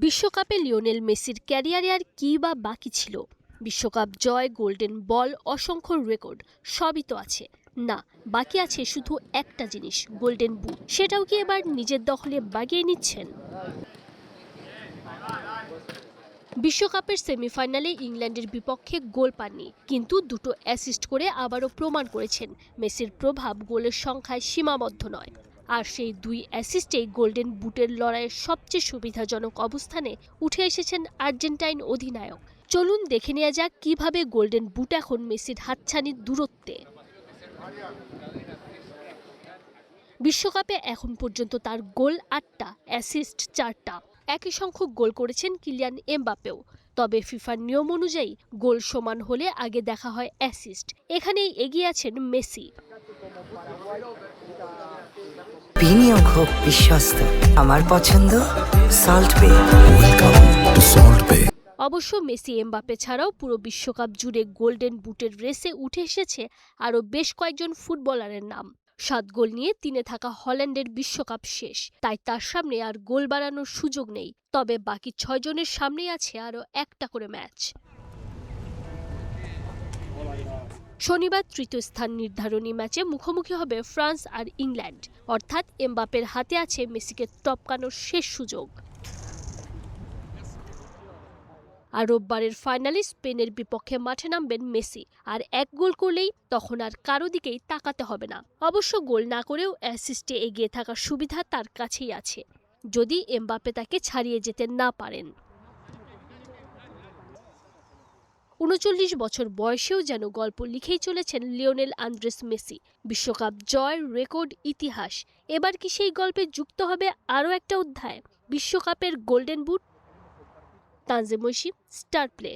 বিশ্বকাপে লিওনেল মেসির ক্যারিয়ারে আর কী বা বাকি ছিল? বিশ্বকাপ জয়, গোল্ডেন বল, অসংখ্য রেকর্ড সবই তো আছে। না, বাকি আছে শুধু একটা জিনিস, গোল্ডেন বুট। সেটাও কি এবার নিজের দখলে বাগিয়ে নিচ্ছেন? বিশ্বকাপের সেমিফাইনালে ইংল্যান্ডের বিপক্ষে গোল পাননি, কিন্তু দুটো অ্যাসিস্ট করে আবারও প্রমাণ করেছেন মেসির প্রভাব গোলের সংখ্যায় সীমাবদ্ধ নয়। আর সেই দুই অ্যাসিস্টেই গোল্ডেন বুটের লড়াইয়ের সবচেয়ে সুবিধাজনক অবস্থানে উঠে এসেছেন আর্জেন্টাইন অধিনায়ক। চলুন দেখে নেওয়া যাক কিভাবে গোল্ডেন বুট এখন মেসির হাতছানির দূরত্বে। বিশ্বকাপে এখন পর্যন্ত তার গোল ৮টা, অ্যাসিস্ট ৪টা। একই সংখ্যক গোল করেছেন কিলিয়ান এমবাপ্পেও। তবে ফিফার নিয়ম অনুযায়ী গোল সমান হলে আগে দেখা হয় অ্যাসিস্ট। এখানেই এগিয়ে আছেন মেসি। বিনিয়োগ হোক বিশ্বস্ত, আমার পছন্দ সল্ট বে। অবশ্য মেসি এমবাপ্পে ছাড়াও পুরো বিশ্বকাপ জুড়ে গোল্ডেন বুটের রেসে উঠে এসেছে আরও বেশ কয়েকজন ফুটবলারের নাম। ৭ গোল নিয়ে ৩-এ থাকা হল্যান্ডের বিশ্বকাপ শেষ, তাই তার সামনে আর গোল বাড়ানোর সুযোগ নেই। তবে বাকি ৬ জনের সামনেই আছে আরও একটা করে ম্যাচ। শনিবার তৃতীয় স্থান নির্ধারণী ম্যাচে মুখোমুখি হবে ফ্রান্স আর ইংল্যান্ড। অর্থাৎ এমবাপ্পের হাতে আছে মেসিকে টপকানোর শেষ সুযোগ। আর রোববারের ফাইনালে স্পেনের বিপক্ষে মাঠে নামবেন মেসি। আর এক গোল করলেই তখন আর কারো দিকেই তাকাতে হবে না। অবশ্য গোল না করেও অ্যাসিস্টে এগিয়ে থাকার সুবিধা তার কাছেই আছে, যদি এমবাপ্পে তাকে ছাড়িয়ে যেতে না পারেন। ৩৯ বছর বয়সেও যেন গল্প লিখেই চলেছেন লিওনেল আন্দ্রেস মেসি। বিশ্বকাপ জয়, রেকর্ড, ইতিহাস। এবার কি সেই গল্পে যুক্ত হবে আরও একটা অধ্যায়, বিশ্বকাপের golden boot? Tanzim Oishi, star play.